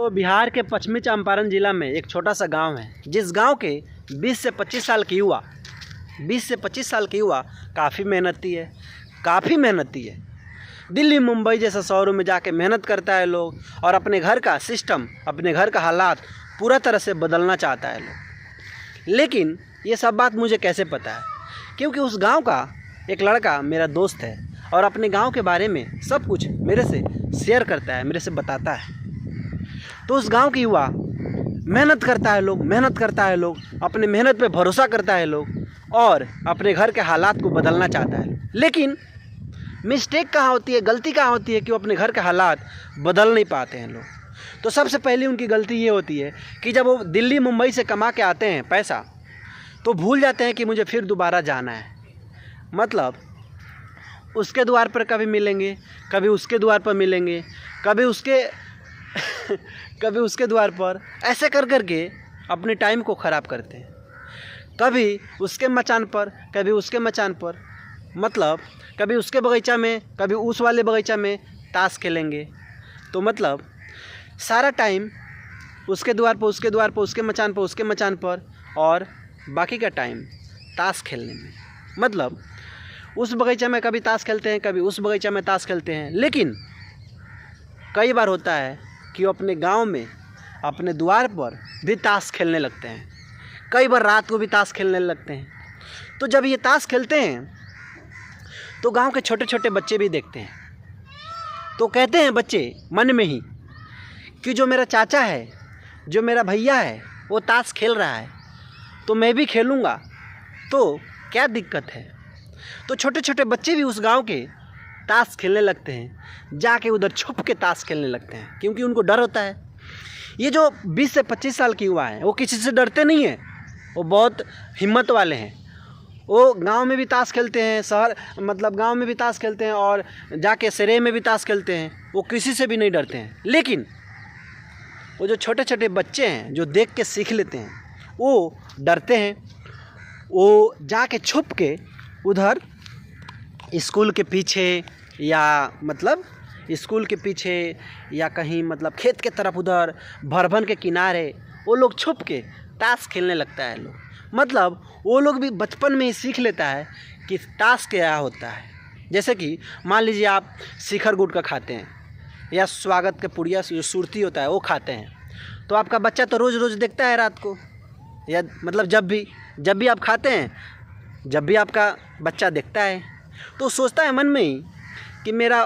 तो बिहार के पश्चिमी चंपारण जिला में एक छोटा सा गांव है, जिस गांव के 20 से 25 साल के युवा काफ़ी मेहनती है। दिल्ली मुंबई जैसे शहरों में जाके मेहनत करता है लोग, और अपने घर का सिस्टम, अपने घर का हालात पूरा तरह से बदलना चाहता है लोग। लेकिन ये सब बात मुझे कैसे पता है? क्योंकि उस गांव का एक लड़का मेरा दोस्त है और अपने गांव के बारे में सब कुछ मेरे से शेयर करता है, मेरे से बताता है। तो उस गांव के युवा मेहनत करता है लोग, अपने मेहनत पे भरोसा करता है लोग, और अपने घर के हालात को बदलना चाहता है। लेकिन मिस्टेक कहाँ होती है, गलती कहाँ होती है कि वो अपने घर के हालात बदल नहीं पाते हैं लोग। तो सबसे पहली उनकी गलती ये होती है कि जब वो दिल्ली मुंबई से कमा के आते हैं पैसा, तो भूल जाते हैं कि मुझे फिर दोबारा जाना है। मतलब उसके द्वार पर कभी मिलेंगे, कभी उसके द्वार पर मिलेंगे, कभी उसके द्वार पर, ऐसे कर के अपने टाइम को ख़राब करते हैं। कभी उसके मचान पर, कभी उसके मचान पर, मतलब कभी उसके बगीचा में, कभी उस वाले बगीचा में ताश खेलेंगे। तो मतलब सारा टाइम उसके द्वार पर, उसके मचान पर, और बाकी का टाइम ताश खेलने में। मतलब उस बगीचा में कभी ताश खेलते हैं, कभी उस बगीचा में ताश खेलते हैं। लेकिन कई बार होता है कि वो अपने गांव में, अपने द्वार पर भी ताश खेलने लगते हैं। कई बार रात को भी ताश खेलने लगते हैं। तो जब ये ताश खेलते हैं तो गांव के छोटे छोटे बच्चे भी देखते हैं। तो कहते हैं बच्चे मन में ही कि जो मेरा चाचा है, जो मेरा भैया है, वो ताश खेल रहा है, तो मैं भी खेलूँगा, तो क्या दिक्कत है? तो छोटे छोटे बच्चे भी उस गांव के ताश खेलने लगते हैं, जाके उधर छुप के ताश खेलने लगते हैं, क्योंकि उनको डर होता है। ये जो 20 से 25 साल के युवा हैं, वो किसी से डरते नहीं हैं, वो बहुत हिम्मत वाले हैं। वो गांव में भी ताश खेलते हैं, गांव में भी ताश खेलते हैं, और जाके शहर में भी ताश खेलते हैं। वो किसी से भी नहीं डरते हैं। लेकिन वो जो छोटे छोटे बच्चे हैं, जो देख के सीख लेते हैं, वो डरते हैं। वो जाके छुप के उधर स्कूल के पीछे, या कहीं खेत के तरफ, उधर भरभन के किनारे वो लोग छुप के ताश खेलने लगता है लोग। मतलब वो लोग भी बचपन में ही सीख लेता है कि ताश क्या होता है। जैसे कि मान लीजिए आप शिखर गुटखा खाते हैं, या स्वागत के पुड़िया जो सुरती होता है वो खाते हैं, तो आपका बच्चा तो रोज़ रोज़ देखता है रात को, या जब भी आप खाते हैं, जब भी आपका बच्चा देखता है, तो सोचता है मन में ही कि मेरा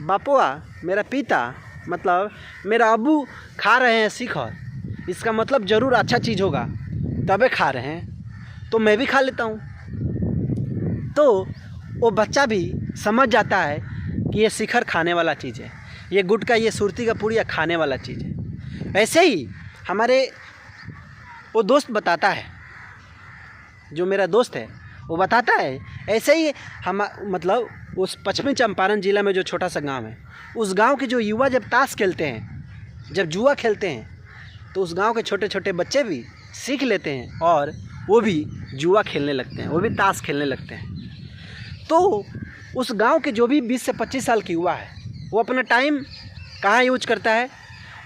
बापुआ, मेरा पिता, मेरा अब्बू खा रहे हैं शिखर, इसका मतलब ज़रूर अच्छा चीज़ होगा, तबे खा रहे हैं, तो मैं भी खा लेता हूँ। तो वो बच्चा भी समझ जाता है कि ये शिखर खाने वाला चीज़ है, ये गुटखा, ये सुरती का पुड़िया खाने वाला चीज़ है। ऐसे ही हमारे वो दोस्त बताता है, जो मेरा दोस्त है वो बताता है, ऐसे ही उस पश्चिमी चंपारण जिला में जो छोटा सा गांव है, उस गांव के जो युवा जब ताश खेलते हैं, जब जुआ खेलते हैं, तो उस गांव के छोटे छोटे बच्चे भी सीख लेते हैं, और वो भी जुआ खेलने लगते हैं, वो भी ताश खेलने लगते हैं। तो उस गांव के जो भी 20 से 25 साल की युवा है, वो अपना टाइम कहाँ यूज करता है?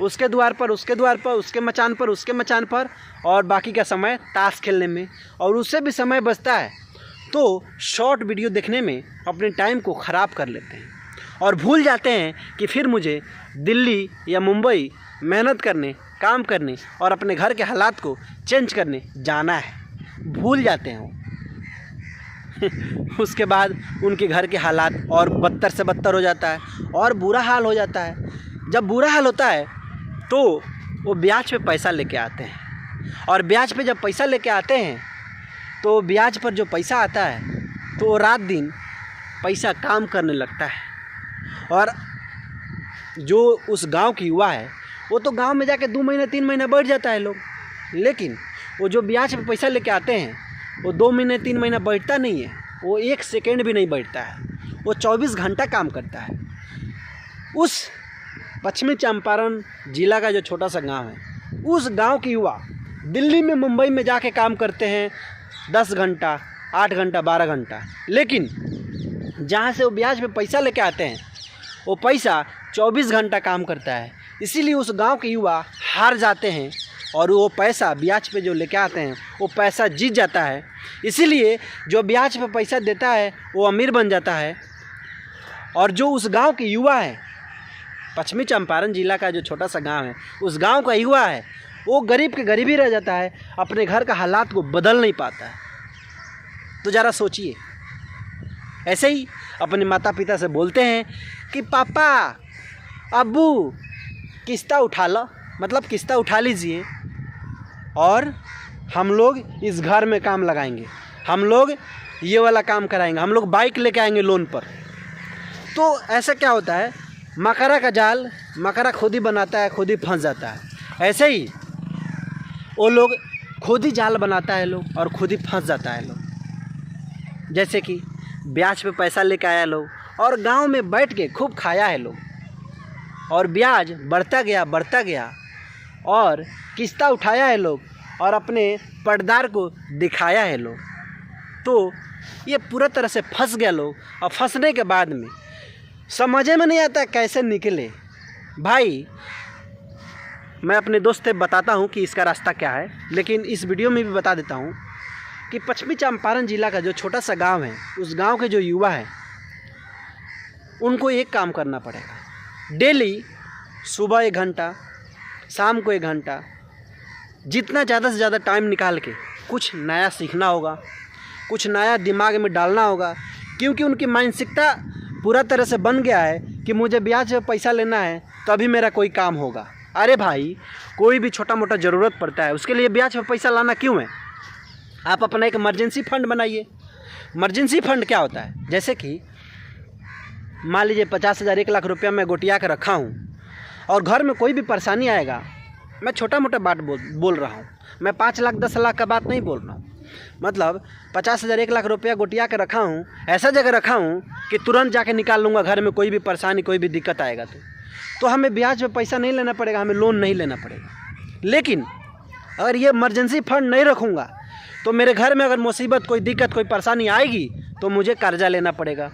उसके द्वार पर, उसके मचान पर, और बाकी का समय ताश खेलने में। और उससे भी समय बचता है तो शॉर्ट वीडियो देखने में अपने टाइम को ख़राब कर लेते हैं, और भूल जाते हैं कि फिर मुझे दिल्ली या मुंबई मेहनत करने, काम करने, और अपने घर के हालात को चेंज करने जाना है। भूल जाते हैं वो। उसके बाद उनके घर के हालात और बदतर से बदतर हो जाता है, और बुरा हाल हो जाता है। जब बुरा हाल होता है तो वो ब्याज पे पैसा लेके आते हैं, और ब्याज पे जब पैसा लेके आते हैं, तो ब्याज पर जो पैसा आता है, तो वो रात दिन पैसा काम करने लगता है। और जो उस गांव की युवा है, वो तो गांव में जाके 2 महीने 3 महीने बैठ जाता है लोग। लेकिन वो जो ब्याज पे पैसा लेके आते हैं, वो 2 महीने 3 महीना बैठता नहीं है, वो 1 सेकेंड भी नहीं बैठता है, वो 24 घंटा काम करता है। उस पश्चिमी चंपारण जिला का जो छोटा सा गांव है, उस गांव के युवा दिल्ली में, मुंबई में जाके काम करते हैं 10 घंटा, 8 घंटा, 12 घंटा। लेकिन जहाँ से वो ब्याज पे पैसा लेके आते हैं, वो पैसा 24 घंटा काम करता है, इसीलिए उस गांव के युवा हार जाते हैं और वो पैसा ब्याज पे जो लेके आते हैं वो पैसा जीत जाता है। इसीलिए जो ब्याज पे पैसा देता है वो अमीर बन जाता है, और जो उस गांव के युवा है, पश्चिमी चंपारण जिला का जो छोटा सा गांव है, उस गांव का युवा है, वो गरीब के गरीब ही रह जाता है, अपने घर का हालात को बदल नहीं पाता है। तो ज़रा सोचिए, ऐसे ही अपने माता पिता से बोलते हैं कि पापा अब्बू किस्ता उठा लो, मतलब किस्ता उठा लीजिए और हम लोग इस घर में काम लगाएंगे, हम लोग ये वाला काम कराएंगे, हम लोग बाइक लेके आएंगे लोन पर। तो ऐसा क्या होता है, मकरा का जाल मकरा खुद ही बनाता है, खुद ही फंस जाता है। ऐसे ही वो लोग खुद ही जाल बनाता है लोग और खुद ही फंस जाता है लोग। जैसे कि ब्याज पे पैसा लेके आया लोग और गांव में बैठ के खूब खाया है लोग, और ब्याज बढ़ता गया और किस्ता उठाया है लोग और अपने पर्दार को दिखाया है लोग। तो ये पूरा तरह से फंस गया लोग, और फंसने के बाद में समझ में नहीं आता कैसे निकले। भाई मैं अपने दोस्त से बताता हूँ कि इसका रास्ता क्या है, लेकिन इस वीडियो में भी बता देता हूँ कि पश्चिमी चंपारण जिला का जो छोटा सा गांव है, उस गांव के जो युवा हैं उनको एक काम करना पड़ेगा। डेली सुबह 1 घंटा, शाम को 1 घंटा, जितना ज़्यादा से ज़्यादा टाइम निकाल के कुछ नया सीखना होगा, कुछ नया दिमाग में डालना होगा। क्योंकि उनकी मानसिकता पूरा तरह से बन गया है कि मुझे ब्याज पे पैसा लेना है तभी मेरा कोई काम होगा। अरे भाई, कोई भी छोटा मोटा ज़रूरत पड़ता है उसके लिए ब्याज पे पैसा लाना क्यों है? आप अपना एक इमरजेंसी फ़ंड बनाइए। इमरजेंसी फ़ंड क्या होता है? जैसे कि मान लीजिए 50,000 1 लाख रुपया मैं गोटिया के रखा हूँ और घर में कोई भी परेशानी आएगा, मैं छोटा मोटा बात बोल रहा हूँ, मैं 5 लाख 10 लाख का बात नहीं बोल रहा हूँ। मतलब 50,000 1 लाख रुपया गोटिया के रखा हूँ, ऐसा जगह रखा हूँ कि तुरंत जाके निकाल लूँगा घर में कोई भी परेशानी, कोई भी दिक्कत आएगा तो हमें ब्याज पे पैसा नहीं लेना पड़ेगा, हमें लोन नहीं लेना पड़ेगा। लेकिन अगर ये इमरजेंसी फ़ंड नहीं रखूँगा तो मेरे घर में अगर मुसीबत, कोई दिक्कत, कोई परेशानी आएगी तो मुझे कर्जा लेना पड़ेगा,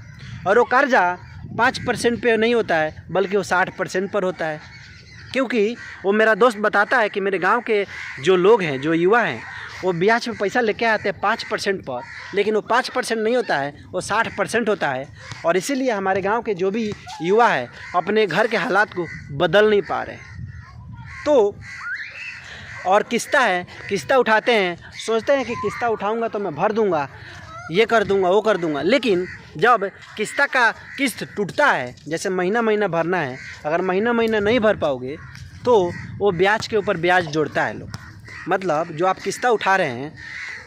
और वो कर्जा 5% पे नहीं होता है बल्कि वो 60% पर होता है। क्योंकि वो मेरा दोस्त बताता है कि मेरे गांव के जो लोग हैं, जो युवा हैं, वो ब्याज पे पैसा लेके आते हैं 5% पर, लेकिन वो 5% नहीं होता है, वो 60% होता है। और इसीलिए हमारे गांव के जो भी युवा है अपने घर के हालात को बदल नहीं पा रहे। तो और किस्ता है, किस्ता उठाते हैं, सोचते हैं कि किस्ता उठाऊंगा तो मैं भर दूंगा, ये कर दूंगा, वो कर दूंगा। लेकिन जब किस्ता का किस्त टूटता है, जैसे महीना महीना भरना है, अगर महीना महीना नहीं भर पाओगे तो वो ब्याज के ऊपर ब्याज जोड़ता है लोग। मतलब जो आप किस्ता उठा रहे हैं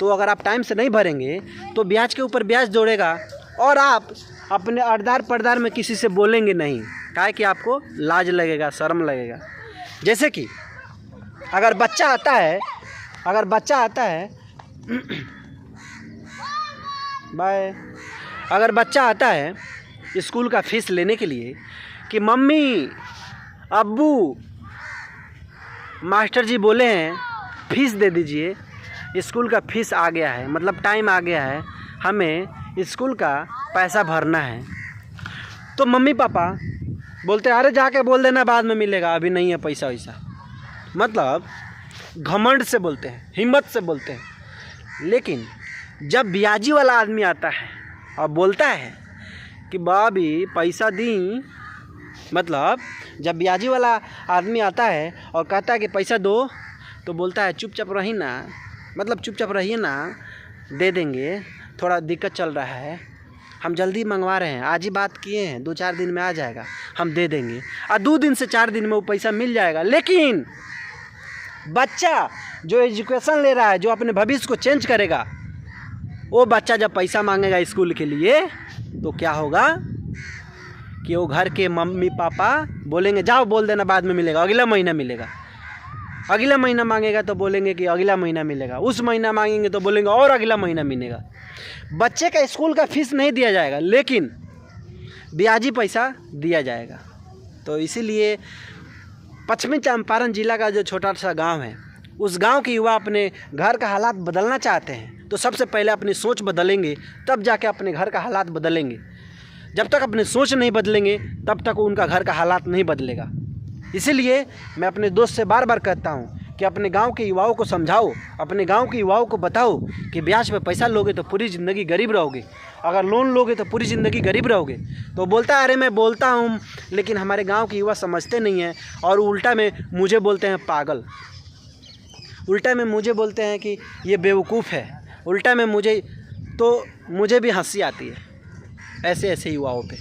तो अगर आप टाइम से नहीं भरेंगे तो ब्याज के ऊपर ब्याज जोड़ेगा, और आप अपने अर्दार पर्दार में किसी से बोलेंगे नहीं, काहे कि आपको लाज लगेगा, शर्म लगेगा। जैसे कि अगर बच्चा आता है अगर बच्चा आता है स्कूल का फ़ीस लेने के लिए कि मम्मी अब्बू मास्टर जी बोले हैं फ़ीस दे दीजिए, स्कूल का फ़ीस आ गया है, मतलब टाइम आ गया है, हमें स्कूल का पैसा भरना है। तो मम्मी पापा बोलते हैं अरे जाके बोल देना बाद में मिलेगा, अभी नहीं है पैसा वैसा। मतलब घमंड से बोलते हैं, हिम्मत से बोलते हैं। लेकिन जब ब्याजी वाला आदमी आता है और बोलता है कि भाभी पैसा दी, मतलब जब ब्याजी वाला आदमी आता है और कहता है कि पैसा दो, तो बोलता है चुपचाप रही ना, मतलब चुपचाप रहिए ना, दे देंगे, थोड़ा दिक्कत चल रहा है, हम जल्दी मंगवा रहे हैं, आज ही बात किए हैं, 2-4 दिन में आ जाएगा, हम दे देंगे, और 2 दिन से 4 दिन में वो पैसा मिल जाएगा। लेकिन बच्चा जो एजुकेशन ले रहा है, जो अपने भविष्य को चेंज करेगा, वो बच्चा जब पैसा मांगेगा स्कूल के लिए तो क्या होगा कि वो घर के मम्मी पापा बोलेंगे जाओ बोल देना बाद में मिलेगा, अगला महीना मिलेगा। अगला महीना मांगेगा तो बोलेंगे कि अगला महीना मिलेगा, उस महीना मांगेंगे तो बोलेंगे और अगला महीना मिलेगा। बच्चे का स्कूल का फीस नहीं दिया जाएगा, लेकिन ब्याजी पैसा दिया जाएगा। तो इसीलिए पश्चिमी चंपारण जिला का जो छोटा सा गांव है, उस गांव के युवा अपने घर का हालात बदलना चाहते हैं तो सबसे पहले अपनी सोच बदलेंगे, तब जाके अपने घर का हालात बदलेंगे। जब तक अपनी सोच नहीं बदलेंगे तब तक उनका घर का हालात नहीं बदलेगा। इसीलिए मैं अपने दोस्त से बार बार कहता हूँ कि अपने गांव के युवाओं को समझाओ, अपने गांव के युवाओं को बताओ कि ब्याज पे पैसा लोगे तो पूरी ज़िंदगी गरीब रहोगे, अगर लोन लोगे तो पूरी ज़िंदगी गरीब रहोगे। तो बोलता है अरे मैं बोलता हूँ लेकिन हमारे गांव के युवा समझते नहीं हैं और उल्टा में मुझे बोलते हैं पागल, उल्टा में मुझे बोलते हैं कि ये बेवकूफ़ है, उल्टा में मुझे भी हंसी आती है ऐसे ऐसे युवाओं पे।